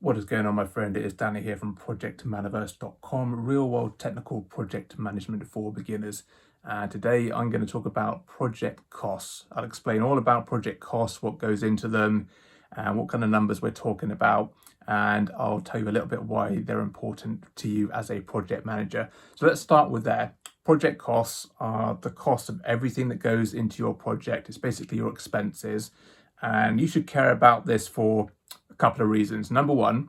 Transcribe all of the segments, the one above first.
What is going on, my friend? It is Danny here from projectmaniverse.com, real world technical project management for beginners. And today I'm going to talk about project costs. I'll explain all about project costs, what goes into them, and what kind of numbers we're talking about. And I'll tell you a little bit why they're important to you as a project manager. So let's start with there. Project costs are the cost of everything that goes into your project. It's basically your expenses. And you should care about this for a couple of reasons. Number one,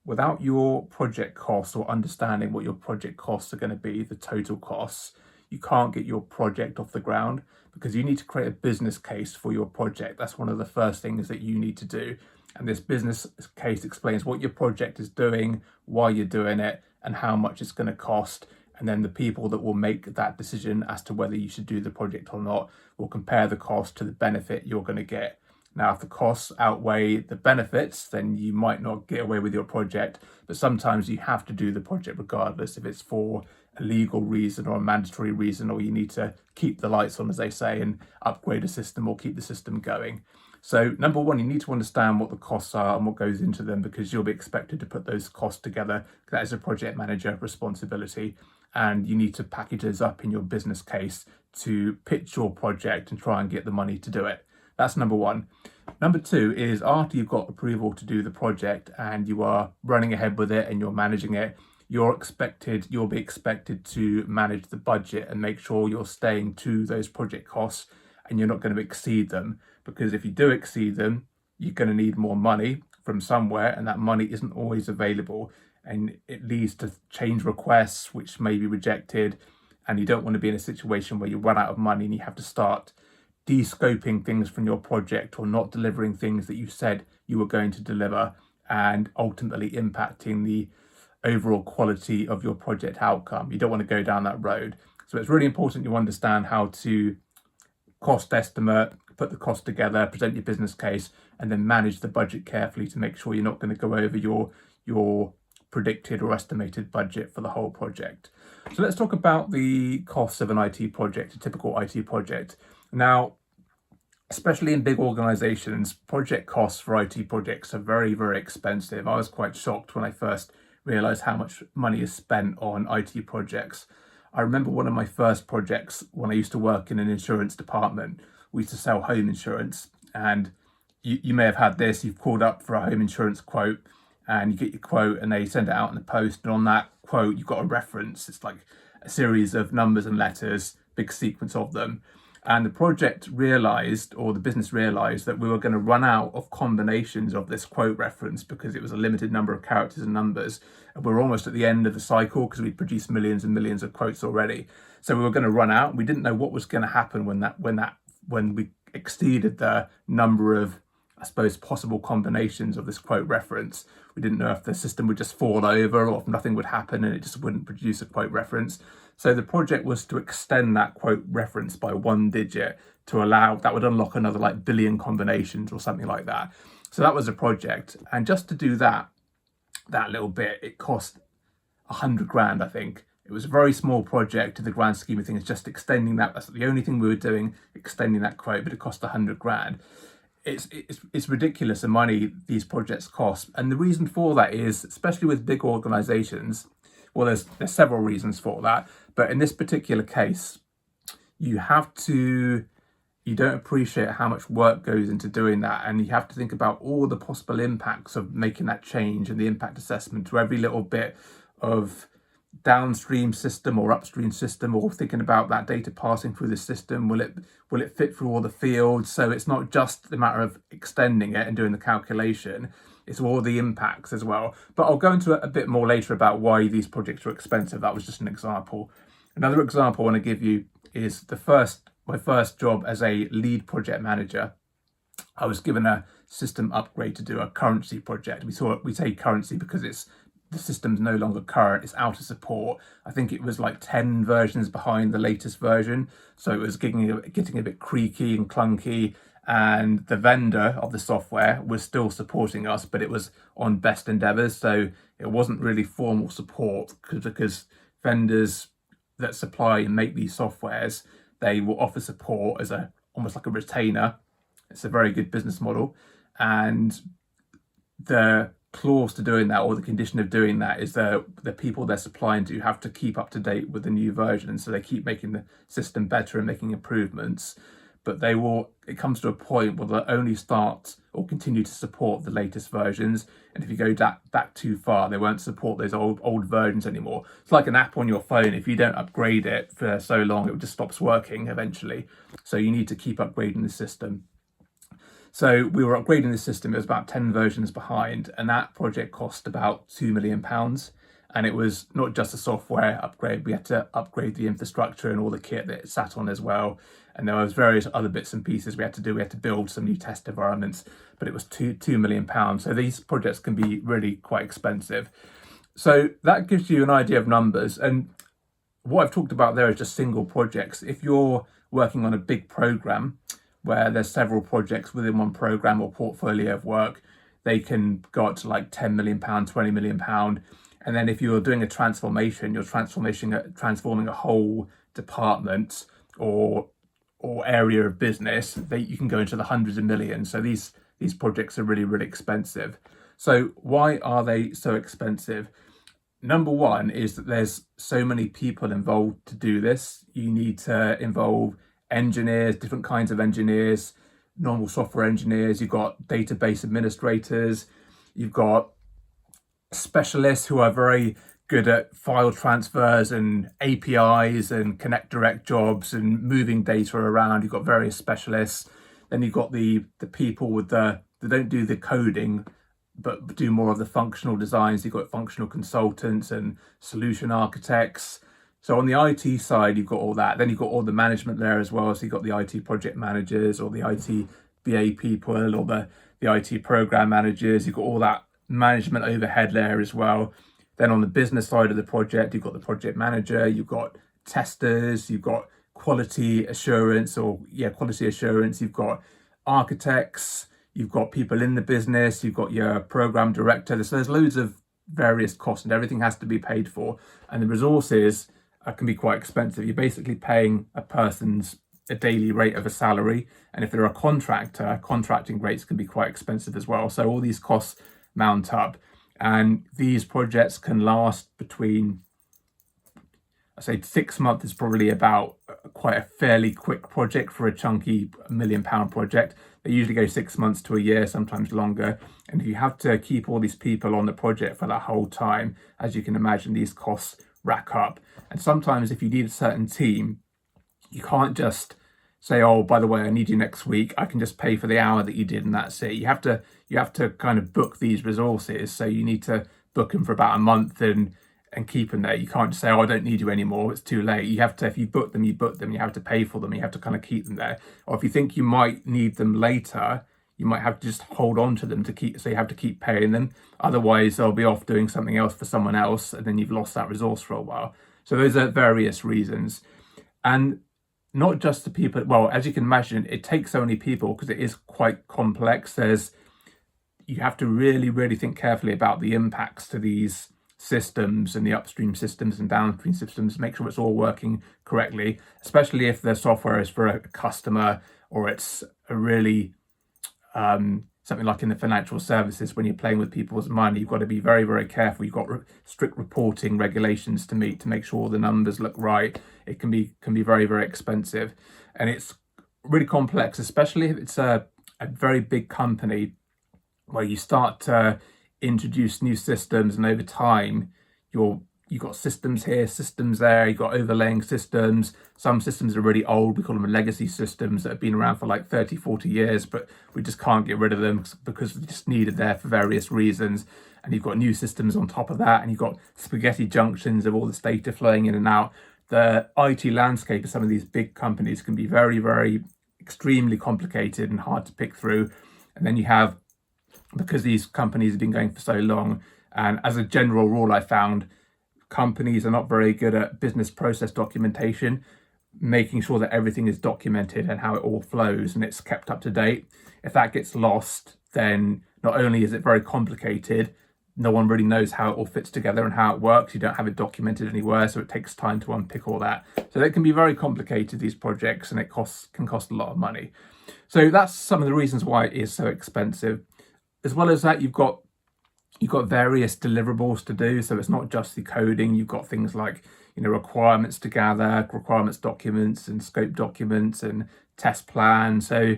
without your project costs or understanding what your project costs are going to be, the total costs, you can't get your project off the ground because you need to create a business case for your project. That's one of the first things that you need to do. And this business case explains what your project is doing, why you're doing it, and how much it's going to cost. And then the people that will make that decision as to whether you should do the project or not will compare the cost to the benefit you're going to get. Now, if the costs outweigh the benefits, then you might not get away with your project, but sometimes you have to do the project regardless if it's for a legal reason or a mandatory reason, or you need to keep the lights on, as they say, and upgrade a system or keep the system going. So number one, you need to understand what the costs are and what goes into them, because you'll be expected to put those costs together. That is a project manager responsibility, and you need to package those up in your business case to pitch your project and try and get the money to do it. That's number one. Number two is after you've got approval to do the project and you are running ahead with it and you're managing it, you'll be expected to manage the budget and make sure you're staying to those project costs and you're not going to exceed them. Because if you do exceed them, you're going to need more money from somewhere, and that money isn't always available. And it leads to change requests, which may be rejected. And you don't want to be in a situation where you run out of money and you have to start de-scoping things from your project or not delivering things that you said you were going to deliver, and ultimately impacting the overall quality of your project outcome. You don't want to go down that road. So it's really important you understand how to cost estimate, put the cost together, present your business case, and then manage the budget carefully to make sure you're not going to go over your predicted or estimated budget for the whole project. So let's talk about the costs of an IT project, a typical IT project. Now, especially in big organizations, project costs for IT projects are very, very expensive. I was quite shocked when I first realized how much money is spent on IT projects. I remember one of my first projects when I used to work in an insurance department. We used to sell home insurance, and you may have had this. You've called up for a home insurance quote and you get your quote and they send it out in the post. And on that quote, you've got a reference. It's like a series of numbers and letters, big sequence of them. And the project realized, or the business realized, that we were going to run out of combinations of this quote reference because it was a limited number of characters and numbers. And we're almost at the end of the cycle because we'd produced millions and millions of quotes already. So we were going to run out. We didn't know what was going to happen when we exceeded the number of, I suppose, possible combinations of this quote reference. We didn't know if the system would just fall over or if nothing would happen and it just wouldn't produce a quote reference. So the project was to extend that quote reference by one digit to allow, that would unlock another like billion combinations or something like that. So that was a project. And just to do that little bit, it cost 100 grand, I think. It was a very small project in the grand scheme of things, just extending that. That's the only thing we were doing, extending that quote, but it cost 100 grand. It's ridiculous the money these projects cost. And the reason for that is, especially with big organizations, well, there's several reasons for that. But in this particular case, you don't appreciate how much work goes into doing that. And you have to think about all the possible impacts of making that change and the impact assessment to every little bit of downstream system or upstream system, or thinking about that data passing through the system. Will it fit through all the fields? So it's not just the matter of extending it and doing the calculation. It's all the impacts as well. But I'll go into a bit more later about why these projects are expensive. That was just an example. Another example I want to give you is my first job as a lead project manager. I was given a system upgrade to do a currency project. We say currency because the system's no longer current, it's out of support. I think it was like 10 versions behind the latest version. So it was getting a bit creaky and clunky. And the vendor of the software was still supporting us, but it was on best endeavors. So it wasn't really formal support because vendors that supply and make these softwares, they will offer support as almost like a retainer. It's a very good business model. And the clause to doing that, or the condition of doing that, is the people they're supplying to have to keep up to date with the new version, so they keep making the system better and making improvements. But it comes to a point where they'll only start or continue to support the latest versions, and if you go back too far, they won't support those old versions anymore. It's like an app on your phone. If you don't upgrade it for so long, it just stops working eventually. So you need to keep upgrading the system. So we were upgrading the system. It was about 10 versions behind, and that project cost about £2 million. And it was not just a software upgrade. We had to upgrade the infrastructure and all the kit that it sat on as well. And there was various other bits and pieces we had to do. We had to build some new test environments, but it was £2 million. So these projects can be really quite expensive. So that gives you an idea of numbers. And what I've talked about there is just single projects. If you're working on a big program where there's several projects within one program or portfolio of work, they can go up to like £10 million, £20 million. And then if you're doing a transformation, you're transforming a whole department or area of business, you can go into the hundreds of millions. So these projects are really, really expensive. So why are they so expensive? Number one is that there's so many people involved to do this. You need to involve engineers, different kinds of engineers, normal software engineers. You've got database administrators. You've got specialists who are very good at file transfers and APIs and connect direct jobs and moving data around. You've got various specialists. Then you've got the people that don't do the coding, but do more of the functional designs. You've got functional consultants and solution architects. So on the IT side, you've got all that. Then you've got all the management there as well. So you've got the IT project managers or the IT BA people or the IT program managers. You've got all that management overhead there as well. Then on the business side of the project, you've got the project manager, you've got testers, you've got quality assurance, you've got architects, you've got people in the business, you've got your program director. So there's loads of various costs and everything has to be paid for. And the resources can be quite expensive. You're basically paying a daily rate of a salary. And if they're a contractor, contracting rates can be quite expensive as well. So all these costs mount up. And these projects can last between, I say 6 months is probably about quite a fairly quick project for a chunky £1 million project. They usually go 6 months to a year, sometimes longer. And if you have to keep all these people on the project for that whole time, as you can imagine, these costs rack up. And sometimes if you need a certain team, you can't just say, oh, by the way, I need you next week. I can just pay for the hour that you did and that's it. You have to kind of book these resources. So you need to book them for about a month and keep them there. You can't just say, oh, I don't need you anymore. It's too late. You have to, if you book them, you have to pay for them. You have to kind of keep them there. Or if you think you might need them later, you might have to just hold on to them so you have to keep paying them. Otherwise, they'll be off doing something else for someone else, and then you've lost that resource for a while. So those are various reasons. And not just the people, well, as you can imagine, it takes so many people because it is quite complex. You have to really, really think carefully about the impacts to these systems and the upstream systems and downstream systems, make sure it's all working correctly, especially if the software is for a customer or it's a really something like in the financial services, when you're playing with people's money, you've got to be very, very careful. You've got strict reporting regulations to meet to make sure the numbers look right. It can be very, very expensive, and it's really complex, especially if it's a very big company where you start to introduce new systems, and over time you've got systems here, systems there, you've got overlaying systems. Some systems are really old. We call them legacy systems that have been around for like 30, 40 years, but we just can't get rid of them because they're just needed there for various reasons. And you've got new systems on top of that, and you've got spaghetti junctions of all this data flowing in and out. The IT landscape of some of these big companies can be very, very extremely complicated and hard to pick through. And then you have, because these companies have been going for so long, and as a general rule, I found companies are not very good at business process documentation, making sure that everything is documented and how it all flows and it's kept up to date. If that gets lost, then not only is it very complicated, no one really knows how it all fits together and how it works. You don't have it documented anywhere, so it takes time to unpick all that. So they can be very complicated, these projects, and it can cost a lot of money. So that's some of the reasons why it is so expensive. As well as that, you've got You've got various deliverables to do, so it's not just the coding. You've got things like, requirements to gather, requirements documents and scope documents and test plans. So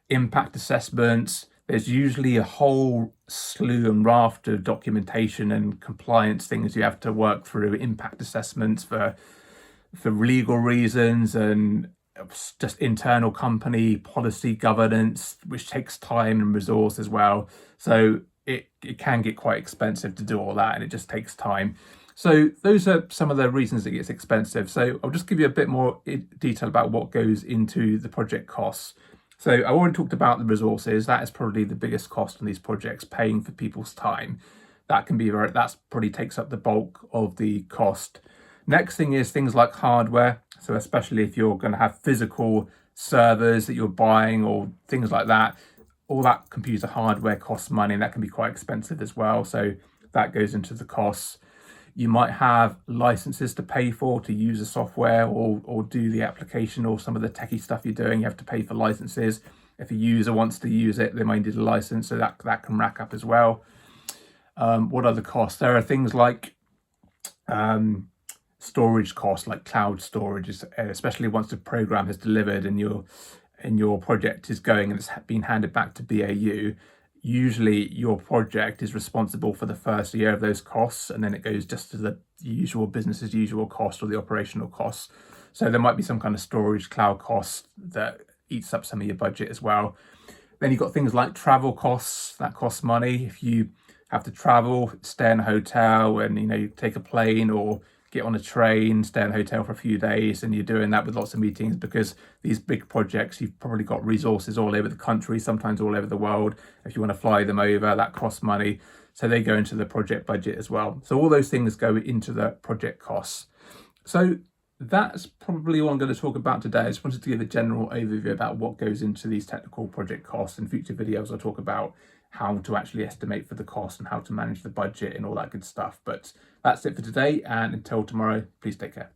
impact assessments. There's usually a whole slew and raft of documentation and compliance things you have to work through. Impact assessments for legal reasons and just internal company policy governance, which takes time and resource as well. So it can get quite expensive to do all that, and it just takes time. So those are some of the reasons it gets expensive. So I'll just give you a bit more detail about what goes into the project costs. So I already talked about the resources. That is probably the biggest cost on these projects, paying for people's time. That's probably takes up the bulk of the cost. Next thing is things like hardware. So especially if you're going to have physical servers that you're buying or things like that, all that computer hardware costs money, and that can be quite expensive as well. So that goes into the costs. You might have licenses to pay for to use the software or do the application or some of the techie stuff you're doing. You have to pay for licenses. If a user wants to use it, they might need a license, so that can rack up as well. What other costs? There are things like storage costs, like cloud storage, especially once the program has delivered and your project is going and it's been handed back to BAU. Usually your project is responsible for the first year of those costs, and then it goes just to the usual business as usual cost or the operational costs. So there might be some kind of storage cloud cost that eats up some of your budget as well. Then you've got things like travel costs that cost money. If you have to travel, stay in a hotel, and you take a plane or get on a train, stay in a hotel for a few days, and you're doing that with lots of meetings, because these big projects, you've probably got resources all over the country, sometimes all over the world. If you want to fly them over, that costs money. So they go into the project budget as well. So all those things go into the project costs. So that's probably all I'm going to talk about today. I just wanted to give a general overview about what goes into these technical project costs. In future videos, I'll talk about how to actually estimate for the cost and how to manage the budget and all that good stuff. But that's it for today, and until tomorrow, please take care.